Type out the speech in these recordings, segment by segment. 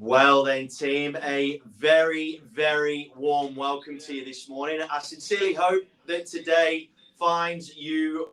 Well then, team, a very, very warm welcome to you this morning. I sincerely hope that today finds you,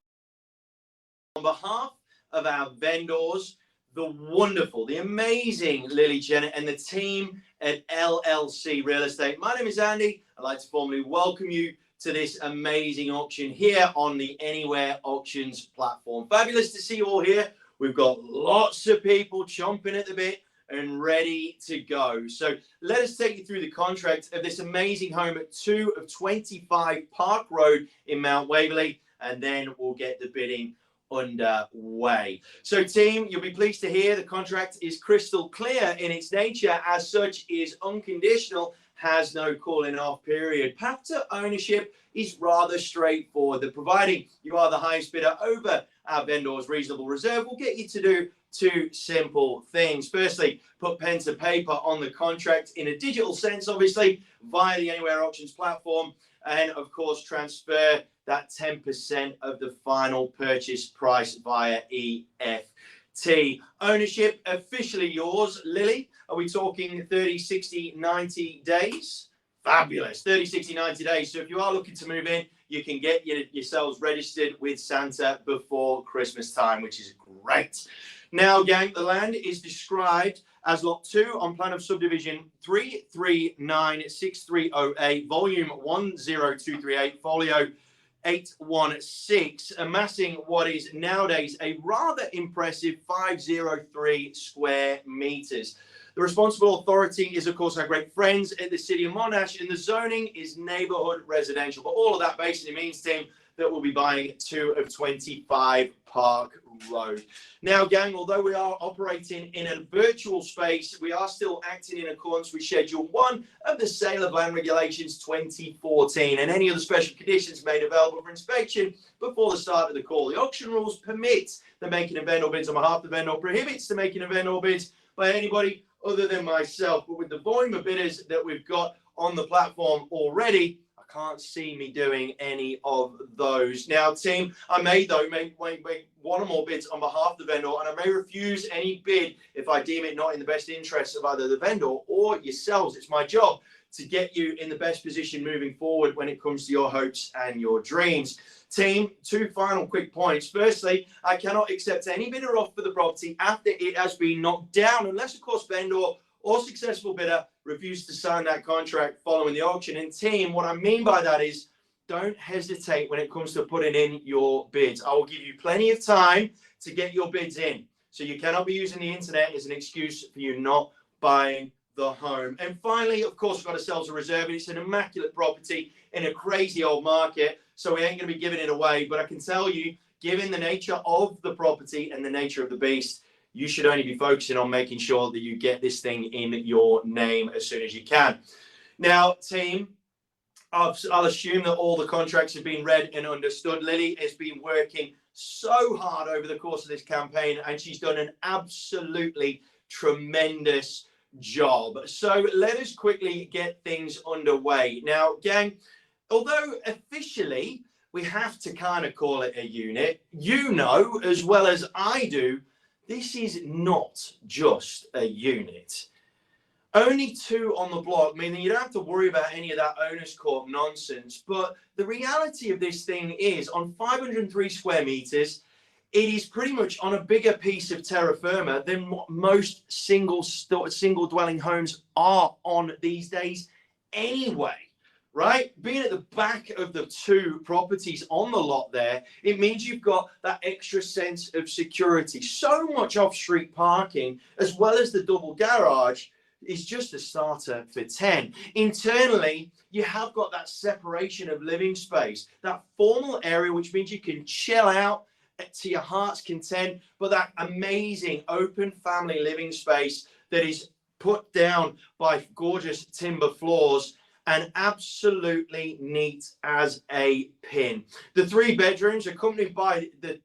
on behalf of our vendors, the wonderful, the amazing Lily, Chen, and the team at LLC Real Estate. My name is Andy. I'd like to formally welcome you to this amazing auction here on the Anywhere Auctions platform. Fabulous to see you all here. We've got lots of people chomping at the bit and ready to go. So let us take you through the contract of this amazing home at 2 of 25 Park Road in Mount Waverley, and then we'll get the bidding underway. So team, you'll be pleased to hear the contract is crystal clear in its nature, as such is unconditional, has no calling off period. Path to ownership is rather straightforward. The providing you are the highest bidder over our vendor's reasonable reserve will get you to do two simple things. Firstly, put pen to paper on the contract in a digital sense, obviously, via the Anywhere Auctions platform, and of course, transfer that 10% of the final purchase price via EFT. Ownership officially yours, Lily. Are we talking 30, 60, 90 days? Fabulous. 30, 60, 90 days. So if you are looking to move in, you can get yourselves registered with Santa before Christmas time, which is great. Now, gang, the land is described as Lot 2 on plan of subdivision 3396308, volume 10238, folio 816, amassing what is nowadays a rather impressive 503 square meters. The responsible authority is, of course, our great friends at the City of Monash, and the zoning is neighborhood residential. But all of that basically means, team, that we'll be buying 2 of 25 Park Road. Now, gang, although we are operating in a virtual space, we are still acting in accordance with Schedule 1 of the Sale of Land Regulations 2014 and any other special conditions made available for inspection before the start of the call. The auction rules permit the making of vendor bids on behalf of the vendor, prohibits the making of vendor bids by anybody other than myself. But with the volume of bidders that we've got on the platform already, can't see me doing any of those. Now, team, I may, though, make one or more bids on behalf of the vendor, and I may refuse any bid if I deem it not in the best interest of either the vendor or yourselves. It's my job to get you in the best position moving forward when it comes to your hopes and your dreams. Team, two final quick points. Firstly, I cannot accept any bidder offer for the property after it has been knocked down, unless, of course, vendor or successful bidder refuse to sign that contract following the auction. And team, what I mean by that is don't hesitate when it comes to putting in your bids. I will give you plenty of time to get your bids in. So you cannot be using the internet as an excuse for you not buying the home. And finally, of course, we've got ourselves a reserve. It's an immaculate property in a crazy old market, so we ain't going to be giving it away. But I can tell you, given the nature of the property and the nature of the beast, you should only be focusing on making sure that you get this thing in your name as soon as you can. Now, team, I'll assume that all the contracts have been read and understood. Lily has been working so hard over the course of this campaign, and she's done an absolutely tremendous job. So let us quickly get things underway. Now, gang, although officially we have to kind of call it a unit, you know as well as I do, this is not just a unit. Only 2 on the block, meaning you don't have to worry about any of that owner's corp nonsense. But the reality of this thing is, on 503 square meters, it is pretty much on a bigger piece of terra firma than what most single dwelling homes are on these days anyway. Right? Being at the back of the 2 properties on the lot there, it means you've got that extra sense of security. So much off-street parking, as well as the double garage, is just a starter for 10. Internally, you have got that separation of living space, that formal area, which means you can chill out to your heart's content, but that amazing open family living space that is put down by gorgeous timber floors and absolutely neat as a pin. The 3 bedrooms, accompanied by the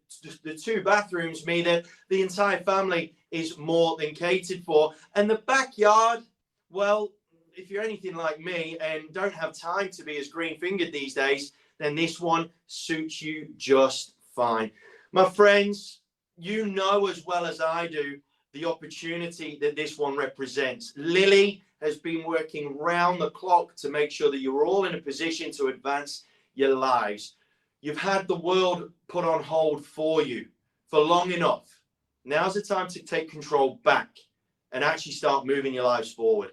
2 bathrooms, mean that the entire family is more than catered for. And the backyard, well, if you're anything like me and don't have time to be as green-fingered these days, then this one suits you just fine. My friends, you know as well as I do the opportunity that this one represents. Lily has been working round the clock to make sure that you're all in a position to advance your lives. You've had the world put on hold for you for long enough. Now's the time to take control back and actually start moving your lives forward.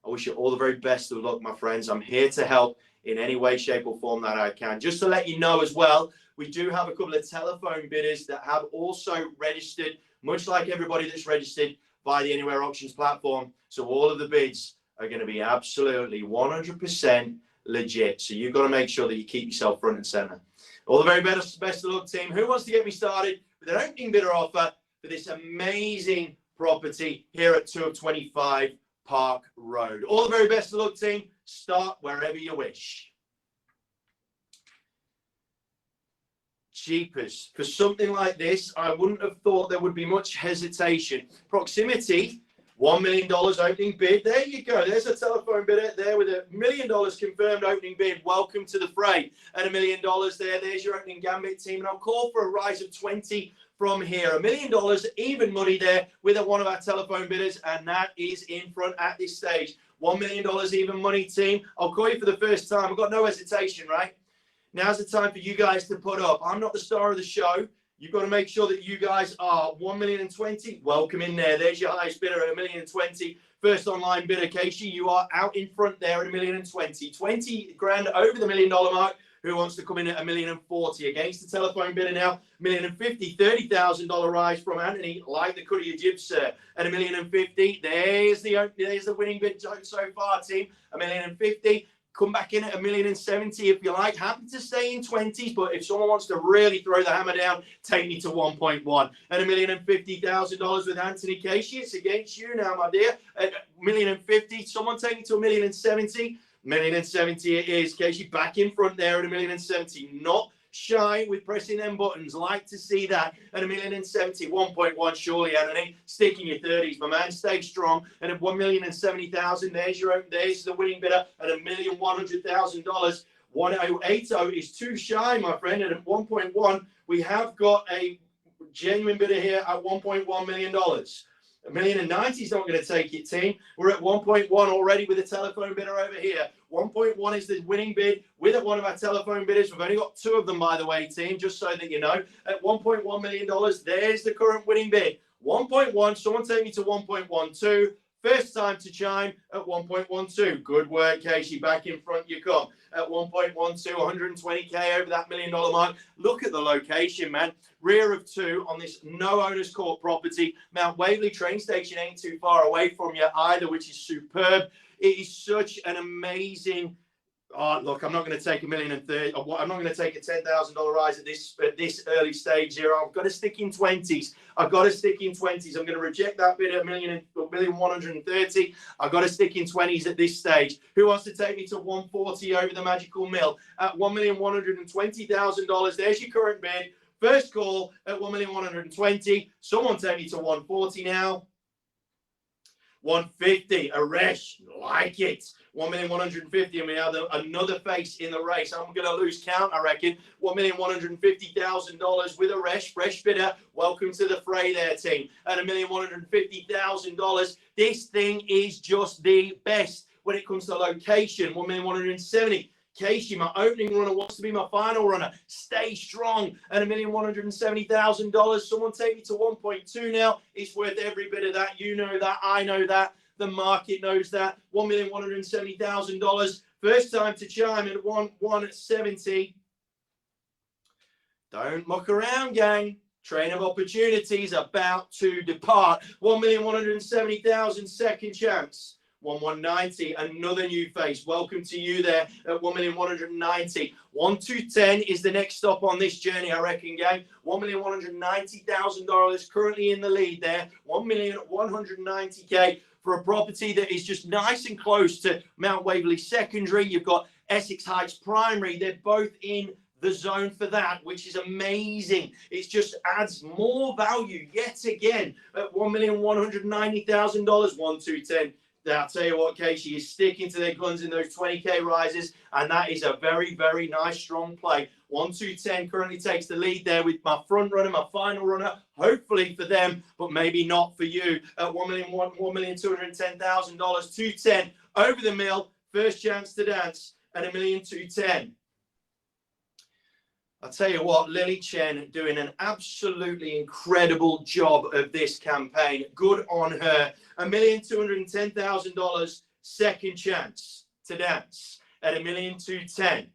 I wish you all the very best of luck, my friends. I'm here to help in any way, shape, or form that I can. Just to let you know as well, we do have a couple of telephone bidders that have also registered, much like everybody that's registered via the Anywhere Auctions platform. So all of the bids are going to be absolutely 100% legit. So you've got to make sure that you keep yourself front and center. All the very best of luck, team. Who wants to get me started with an opening bidder offer for this amazing property here at 225 Park Road? All the very best of luck, team. Start wherever you wish. Jeepers. For something like this, I wouldn't have thought there would be much hesitation. Proximity, $1 million opening bid. There you go. There's a telephone bidder there with $1 million confirmed opening bid. Welcome to the fray. At $1 million there, there's your opening gambit, team. And I'll call for a rise of 20 from here. $1 million, even money there with one of our telephone bidders. And that is in front at this stage. $1 million, even money, team. I'll call you for the first time. I've got no hesitation, right? Now's the time for you guys to put up. I'm not the star of the show. You've got to make sure that you guys are 1,020,000. Welcome in there. There's your highest bidder at 1,020,000. First online bidder, Casey, you are out in front there at 1,020,000. 20 grand over the $1 million mark. Who wants to come in at 1,040,000 against the telephone bidder now? 1,050,000, $30,000 rise from Anthony. Like the cut of your jib, sir. At 1,050,000, there's the winning bid so far, team. 1,050,000. Come back in at 1,070,000 if you like. Happy to stay in 20s, but if someone wants to really throw the hammer down, take me to 1.1. At $1,050,000 with Anthony Casey, it's against you now, my dear. At 1,050,000, someone take me to 1,070,000. 1,070,000 it is. Casey back in front there at 1,070,000. Not shy with pressing them buttons. Like to see that at 1,070,000. 1.1 surely, Anthony. Stick in your 30s, my man. Stay strong. And at 1,070,000, there's the winning bidder at $1,100,000. 1,080 is too shy, my friend. And at 1.1, we have got a genuine bidder here at $1.1 million. $1,090,000 is not going to take it, team. We're at 1.1 already with a telephone bidder over here. 1.1 is the winning bid with one of our telephone bidders. We've only got 2 of them, by the way, team, just so that you know. At $1.1 million, there's the current winning bid. 1.1, someone take me to 1.12. First time to chime at 1.12. Good work, Casey. Back in front you come. At 1.12, 120K over that $1 million mark. Look at the location, man. Rear of 2 on this no owner's court property. Mount Waverley train station ain't too far away from you either, which is superb. It is such an amazing... Oh, look, I'm not going to take $1,030,000. I'm not going to take a $10,000 rise at this early stage here. I've got to stick in 20s. I've got to stick in 20s. I'm going to reject that bid at $1,130,000. I've got to stick in 20s at this stage. Who wants to take me to 140 over the magical mill at $1,120,000? There's your current bid. First call at 1,120,000. Someone take me to 140 now. 150, a resh, like it. 1,150,000, and we have another face in the race. I'm going to lose count, I reckon. $1,150,000 with a resh, fresh bidder. Welcome to the fray there, team. At $1,150,000, this thing is just the best when it comes to location. 1,170,000. Casey, my opening runner wants to be my final runner. Stay strong at $1,170,000. Someone take me to 1.2 now. It's worth every bit of that. You know that. I know that. The market knows that. $1,170,000. First time to chime in at 170. Don't muck around, gang. Train of opportunities about to depart. 1,170,000. Second chance. 1,190, another new face. Welcome to you there at 1,190. 1,210 is the next stop on this journey, I reckon, gang. $1,190,000 currently in the lead there. 1,190K for a property that is just nice and close to Mount Waverley Secondary. You've got Essex Heights Primary. They're both in the zone for that, which is amazing. It just adds more value yet again at $1,190,000. 1,210. I'll tell you what, Casey is sticking to their guns in those 20k rises, and that is a very, very nice, strong play. 1-2-10 currently takes the lead there with my front runner, my final runner, hopefully for them, but maybe not for you. At $1,210,000, 210 over the mill, first chance to dance, and $1,210,000. I'll tell you what, Lily Chen doing an absolutely incredible job of this campaign. Good on her. $1,210,000, second chance to dance at $1,210,000.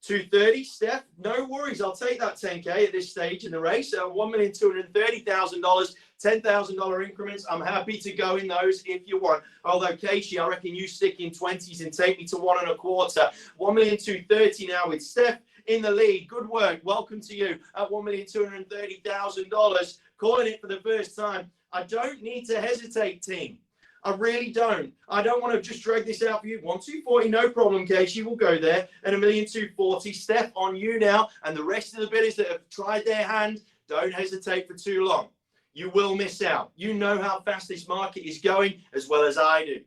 230, Steph, no worries. I'll take that 10K at this stage in the race. $1,230,000, $10,000 increments. I'm happy to go in those if you want. Although, Casey, I reckon you stick in 20s and take me to 1.25. $1,230,000 now with Steph in the lead. Good work. Welcome to you at $1,230,000. Calling it for the first time. I don't need to hesitate, team. I really don't. I don't want to just drag this out for you. 1,240, no problem, Casey. We'll go there. And $1,240,000. Steph, on you now. And the rest of the bidders that have tried their hand, don't hesitate for too long. You will miss out. You know how fast this market is going as well as I do.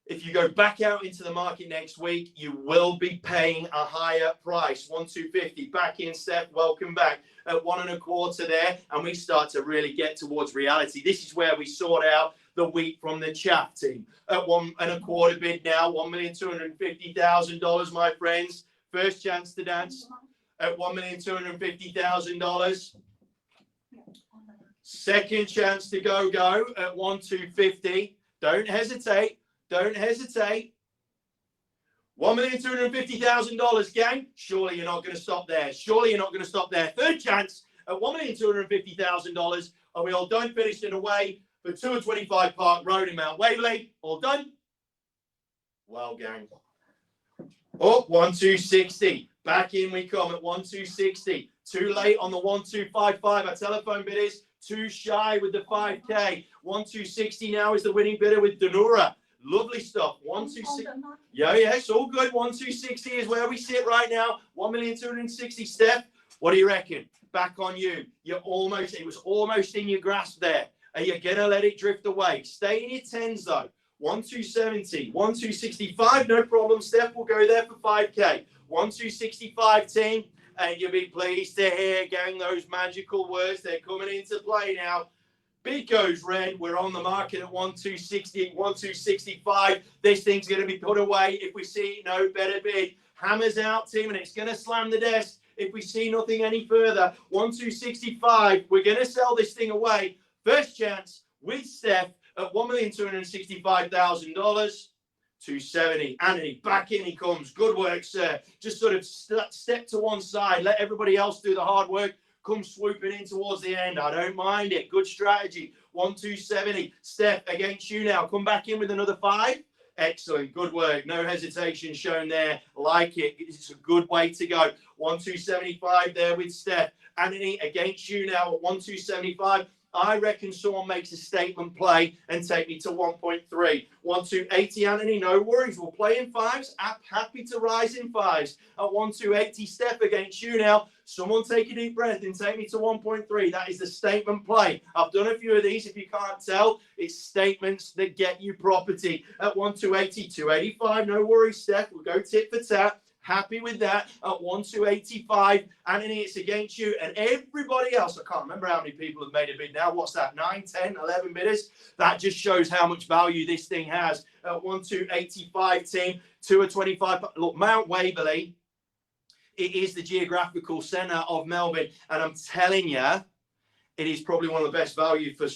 If you go back out into the market next week, you will be paying a higher price. 1,250. Back in, Steph. Welcome back. At 1.25 there. And we start to really get towards reality. This is where we sort out the wheat from the chaff, team. At 1.25 bid now, $1,250,000, my friends. First chance to dance at $1,250,000. Second chance to go at 1,250. Don't hesitate. Don't hesitate. $1,250,000, gang. Surely you're not going to stop there. Surely you're not going to stop there. Third chance at $1,250,000. Are we all done? Finished in a way for 225 Park Road in Mount Waverley. All done? Well, gang. Oh, 1,260. Back in we come at 1,260. Too late on the 1,255. Our telephone bid is too shy with the 5K. 1,260 now is the winning bidder with Denura. Lovely stuff. 1,260. Yeah, it's all good. 1,260 is where we sit right now. 1,260,000. Steph, what do you reckon? Back on you. It was almost in your grasp there. Are you going to let it drift away? Stay in your 10s, though. 1,270, 1,265, no problem. Steph will go there for 5K. 1,265, team. And you'll be pleased to hear, gang, those magical words. They're coming into play now. Bid goes red. We're on the market at 1,260, 1,265. This thing's going to be put away if we see no better bid. Hammers out, team, and it's going to slam the desk if we see nothing any further. 1,265. We're going to sell this thing away. First chance with Steph at $1,265,000. 270. Anthony, back in he comes. Good work, sir. Just sort of step to one side. Let everybody else do the hard work. Come swooping in towards the end. I don't mind it. Good strategy. 1,270. Steph, against you now. Come back in with another 5. Excellent. Good work. No hesitation shown there. Like it. It's a good way to go. 1,275 there with Steph. Anthony, against you now at 1,275. I reckon someone makes a statement play and take me to 1.3. 1,280, Anthony, no worries. We'll play in 5s. Happy to rise in 5s. At 1,280, Steph, against you now. Someone take a deep breath and take me to 1.3. That is the statement play. I've done a few of these. If you can't tell, it's statements that get you property. At 1,280, 285, no worries, Steph. We'll go tit for tat. Happy with that at 1,285. Anthony, it's against you and everybody else. I can't remember how many people have made a bid now. What's that? 9, 10, 11 bidders? That just shows how much value this thing has. At 1,285, team, 225. Look, Mount Waverley, it is the geographical centre of Melbourne. And I'm telling you, it is probably one of the best value for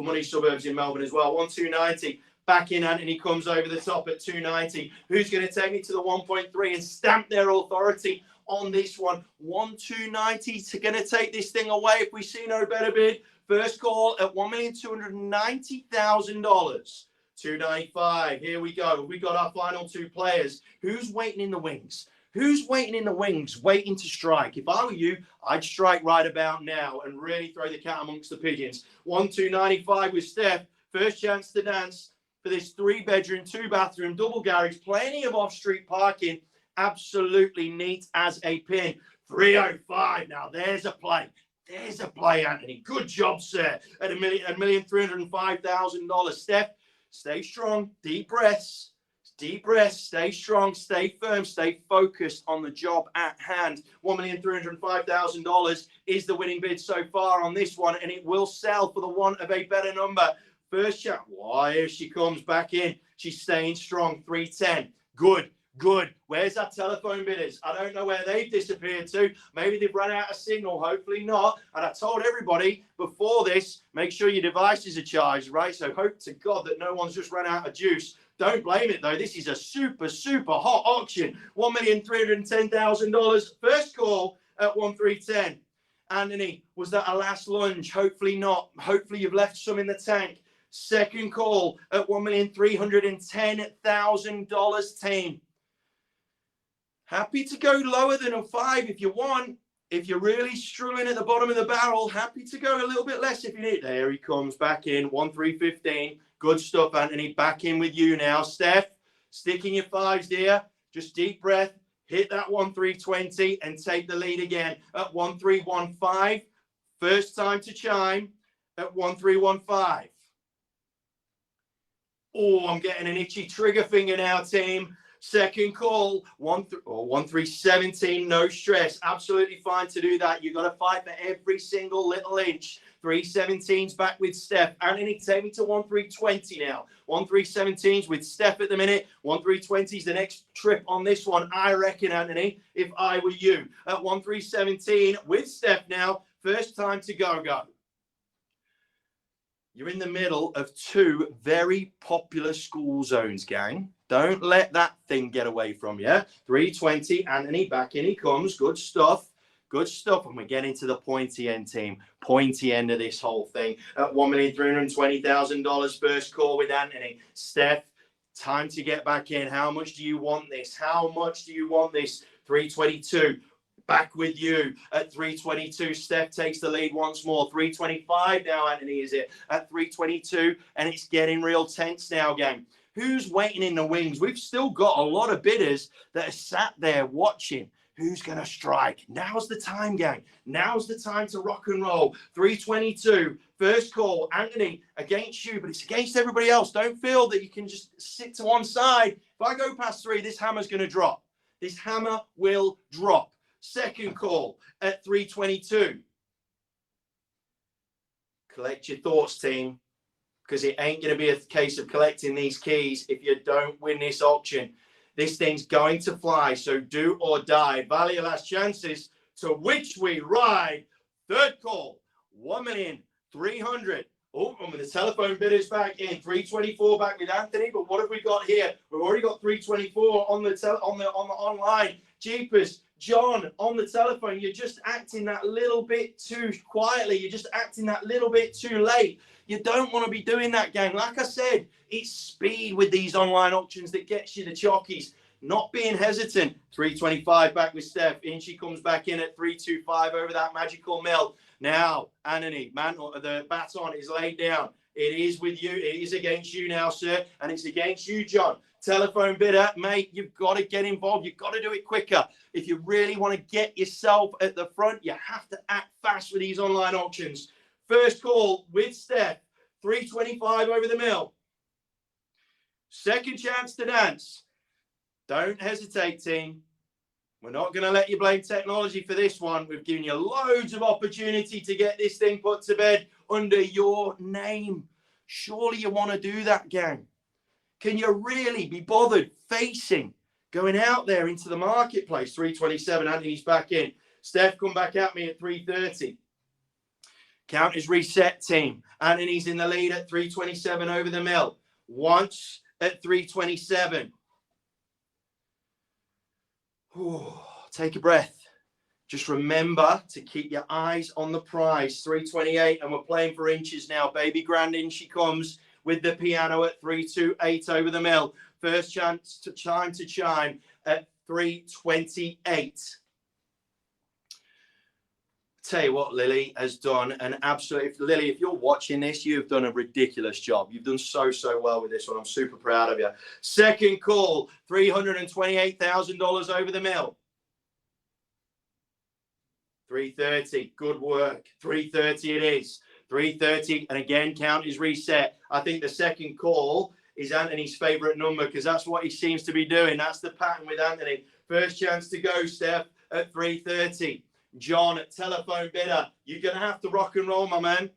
money suburbs in Melbourne as well. 1,290. Back in, Anthony comes over the top at 290. Who's going to take me to the 1.3 and stamp their authority on this one? 1,290 to going to take this thing away if we see no better bid. First call at $1,290,000. 295. Here we go. We got our final 2 players. Who's waiting in the wings? Who's waiting in the wings, waiting to strike? If I were you, I'd strike right about now and really throw the cat amongst the pigeons. 1,295 with Steph. First chance to dance for this 3-bedroom, 2-bathroom, double garage, plenty of off-street parking, absolutely neat as a pin. 305. Now there's a play. There's a play, Anthony. Good job, sir. At $1,305,000. Steph, stay strong. Deep breaths. Deep breaths. Stay strong. Stay firm. Stay focused on the job at hand. $1,305,000 is the winning bid so far on this one, and it will sell for the want of a better number. First shot. Why, here she comes back in. She's staying strong. 310. Good. Good. Where's our telephone bidders? I don't know where they've disappeared to. Maybe they've run out of signal. Hopefully not. And I told everybody before this, make sure your devices are charged, right? So hope to God that no one's just run out of juice. Don't blame it, though. This is a super, super hot auction. $1,310,000. First call at 1,310. Anthony, was that a last lunge? Hopefully not. Hopefully you've left some in the tank. Second call at $1,310,000, team. Happy to go lower than a 5 if you want. If you're really struggling at the bottom of the barrel, happy to go a little bit less if you need. There he comes back in, 1,315. Good stuff, Anthony. Back in with you now. Steph, sticking your 5s, dear. Just deep breath. Hit that 1,320 and take the lead again at 1,315. First time to chime at 1,315. Oh, I'm getting an itchy trigger finger now, team. Second call, 1,317, no stress. Absolutely fine to do that. You've got to fight for every single little inch. 317's back with Steph. Anthony, take me to 1,320 now. 1,317's with Steph at the minute. 1,320's the next trip on this one, I reckon, Anthony, if I were you. At 1,317 with Steph now. First time to go. You're in the middle of two very popular school zones, gang. Don't let that thing get away from you. 320, Anthony, back in he comes. Good stuff. Good stuff. And we're getting to the pointy end, team. Pointy end of this whole thing. At $1,320,000 first call with Anthony. Steph, time to get back in. How much do you want this? How much do you want this? 322. Back with you at 322. Steph takes the lead once more. 325 now, Anthony, is it? At 322. And it's getting real tense now, gang. Who's waiting in the wings? We've still got a lot of bidders that are sat there watching. Who's going to strike? Now's the time, gang. Now's the time to rock and roll. 322. First call. Anthony, against you, but it's against everybody else. Don't feel that you can just sit to one side. If I go past 3, this hammer's going to drop. This hammer will drop. Second call at 322. Collect your thoughts, team, because it ain't going to be a case of collecting these keys if you don't win this auction. This thing's going to fly, so do or die. Value your last chances, to which we ride. Third call, 1,300,000. Oh, and with the telephone bidders back in, 324 back with Anthony. But what have we got here? We've already got 324 on the online. Jeepers, John, on the telephone. You're just acting that little bit too quietly. You're just acting that little bit too late. You don't want to be doing that, gang. Like I said, it's speed with these online auctions that gets you the chockies. Not being hesitant. 325 back with Steph. In she comes back in at 325 over that magical mill. Now, Anthony, the baton is laid down. It is with you. It is against you now, sir. And it's against you, John. Telephone bidder, mate, you've got to get involved. You've got to do it quicker. If you really want to get yourself at the front, you have to act fast with these online auctions. First call with Steph, 325 over the mill. Second chance to dance. Don't hesitate, team. We're not going to let you blame technology for this one. We've given you loads of opportunity to get this thing put to bed under your name. Surely you want to do that, gang. Can you really be bothered facing going out there into the marketplace? 327, Anthony's back in. Steph, come back at me at 330. Count is reset, team. Anthony's in the lead at 327 over the mill. Once at 327. Ooh, take a breath. Just remember to keep your eyes on the prize. 328, and we're playing for inches now. Baby grand in she comes with the piano at 328 over the mill. First chance to chime at 328. Tell you what, Lily has done an absolute. Lily, if you're watching this, you've done a ridiculous job. You've done so well with this one. I'm super proud of you. Second call, $328,000 over the mill. 330. Good work. 330 it is. 330. And again, count is reset. I think the second call is Anthony's favorite number because that's what he seems to be doing. That's the pattern with Anthony. First chance to go, Steph, at 330. John at telephone bidder. You're going to have to rock and roll, my man.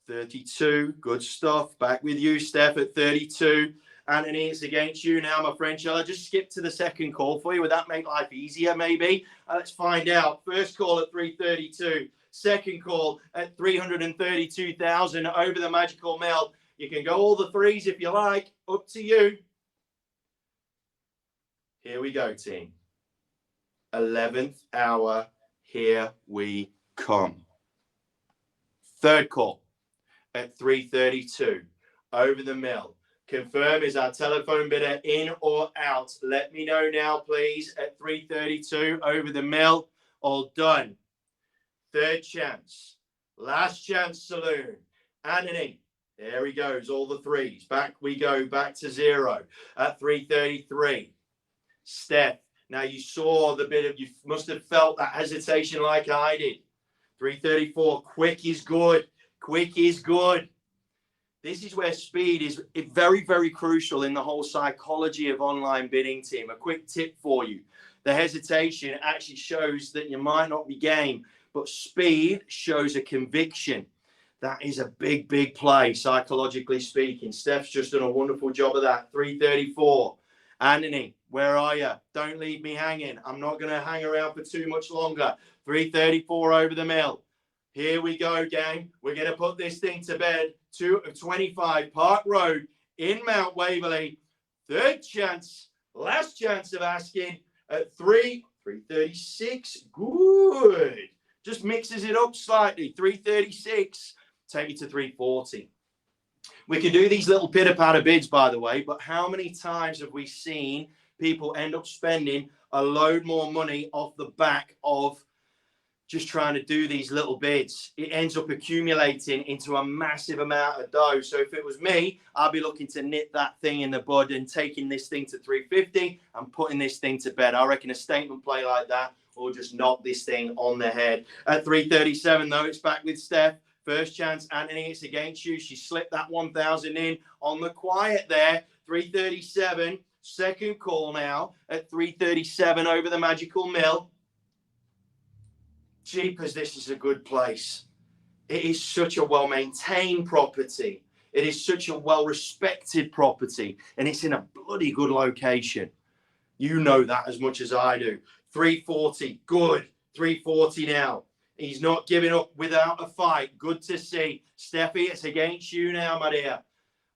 32. Good stuff. Back with you, Steph, at 32. Anthony, it's against you now, my friend. Shall I just skip to the second call for you? Would that make life easier, maybe? Let's find out. First call at 332. Second call at 332,000 over the magical mill. You can go all the threes if you like. Up to you. Here we go, team. 11th hour. Here we come. Third call at 332 over the mill. Confirm, is our telephone bidder in or out? Let me know now, please, at 332 over the mill. All done. Third chance. Last chance saloon. Anthony. There he goes. All the threes. Back we go. Back to zero at 333. Steph. Now you saw the bit of, you must have felt that hesitation like I did. 334. Quick is good. Quick is good. This is where speed is very, very crucial in the whole psychology of online bidding, team. A quick tip for you. The hesitation actually shows that you might not be game, but speed shows a conviction. That is a big, big play, psychologically speaking. Steph's just done a wonderful job of that. 334. Anthony, where are you? Don't leave me hanging. I'm not going to hang around for too much longer. 334 over the mill. Here we go, gang. We're going to put this thing to bed. 25 Park Road in Mount Waverley. Third chance, last chance of asking at 336. Good. Just mixes it up slightly. 336. Take you to 340. We can do these little pitter-patter bids, by the way, but how many times have we seen people end up spending a load more money off the back of just trying to do these little bids? It ends up accumulating into a massive amount of dough. So if it was me, I'd be looking to nip that thing in the bud and taking this thing to 350 and putting this thing to bed. I reckon a statement play like that will just knock this thing on the head. At 337, though, it's back with Steph. First chance, Anthony, it's against you. She slipped that 1,000 in on the quiet there. 337, second call now at 337 over the magical mill. Jeepers, this is a good place. It is such a well-maintained property. It is such a well-respected property. And it's in a bloody good location. You know that as much as I do. 340, good. 340 now. He's not giving up without a fight. Good to see. Steffi, it's against you now, my dear.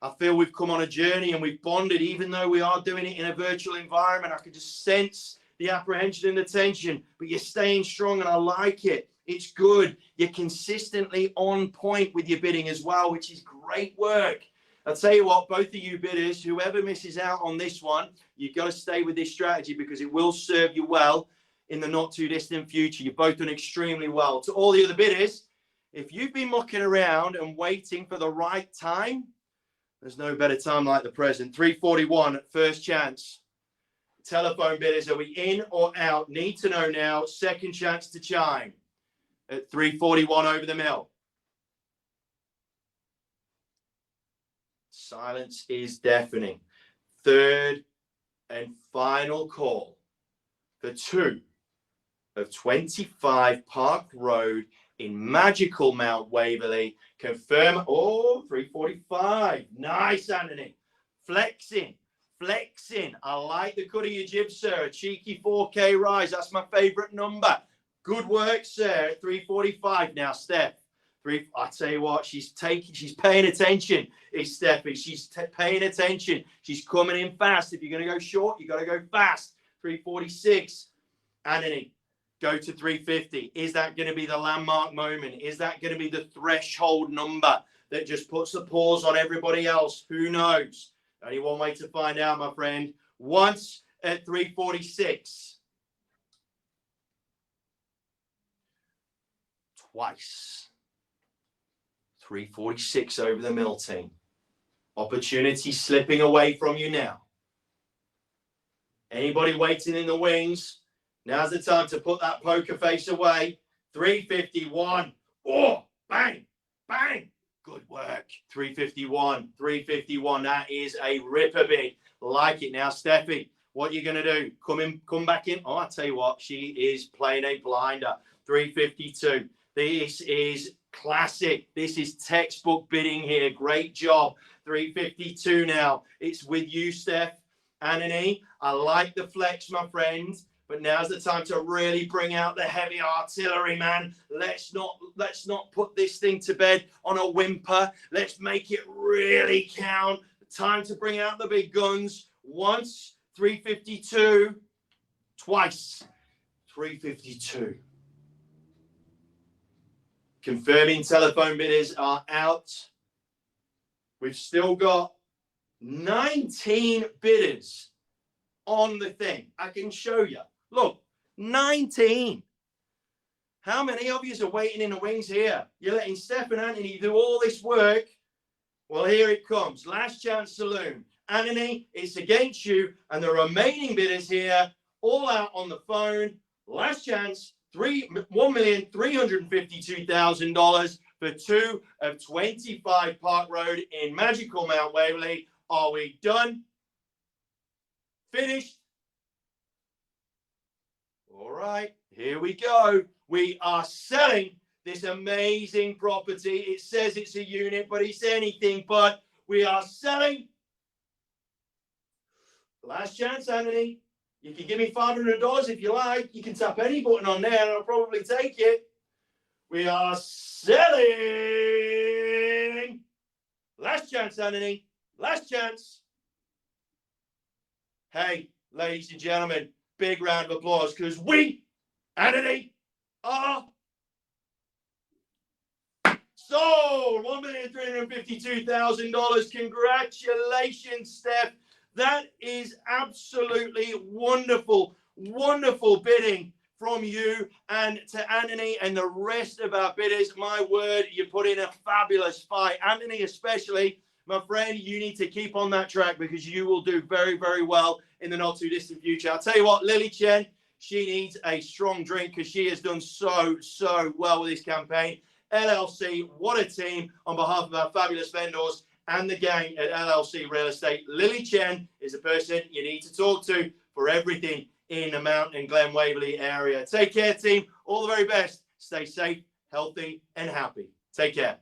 I feel we've come on a journey and we've bonded, even though we are doing it in a virtual environment. I can just sense the apprehension and the tension, but you're staying strong and I like it. It's good. You're consistently on point with your bidding as well, which is great work. I'll tell you what, both of you bidders, whoever misses out on this one, you've got to stay with this strategy because it will serve you well in the not too distant future. You've both done extremely well. To all the other bidders, if you've been mucking around and waiting for the right time, there's no better time like the present. 341, first chance. Telephone bidders, are we in or out? Need to know now. Second chance to chime at 341 over the mill. Silence is deafening. Third and final call for 2 of 25 Park Road in magical Mount Waverley. Confirm. Oh, 345. Nice, Anthony. Flexing. I like the cut of your jib, sir. A cheeky 4K rise. That's my favorite number. Good work, sir. At 345 now, Steph. I tell you what, she's paying attention. It's Steffi. She's paying attention. She's coming in fast. If you're going to go short, you got to go fast. 346. Anthony, go to 350. Is that going to be the landmark moment? Is that going to be the threshold number that just puts the pause on everybody else? Who knows? Only one way to find out, my friend. Once at 346. Twice. 346 over the mill, team. Opportunity slipping away from you now. Anybody waiting in the wings? Now's the time to put that poker face away. 351. Oh, bang, bang. Good work. 351. 351. That is a ripper bid. Like it. Now, Steffi, what are you going to do? Come back in. Oh, I tell you what, she is playing a blinder. 352. This is classic. This is textbook bidding here. Great job. 352 now. It's with you, Steph. Anthony, I like the flex, my friend, but now's the time to really bring out the heavy artillery, man. Let's not put this thing to bed on a whimper. Let's make it really count. Time to bring out the big guns. Once, 352. Twice, 352. Confirming telephone bidders are out. We've still got 19 bidders on the thing. I can show you. Look, 19. How many of you are waiting in the wings here? You're letting Steph and Anthony do all this work. Well, here it comes. Last chance saloon. Anthony, it's against you. And the remaining bidders here, all out on the phone. Last chance, $1,352,000 for 2 of 25 Park Road in magical Mount Waverley. Are we done? Finished? All right, here we go. We are selling this amazing property. It says it's a unit, but it's anything but. We are selling. Last chance, Anthony. You can give me $500 if you like. You can tap any button on there and I'll probably take it. We are selling. Last chance, Anthony. Last chance. Hey, ladies and gentlemen, big round of applause because we, Anthony, are sold. $1,352,000. Congratulations, Steph. That is absolutely wonderful, wonderful bidding from you and to Anthony and the rest of our bidders. My word, you put in a fabulous fight. Anthony especially, my friend, you need to keep on that track because you will do very, very well in the not too distant future. I'll tell you what, Lily Chen, she needs a strong drink because she has done so well with this campaign. LLC, what a team on behalf of our fabulous vendors and the gang at LLC Real Estate. Lily Chen is the person you need to talk to for everything in the Mount and Glen Waverley area. Take care, team. All the very best. Stay safe, healthy, and happy. Take care.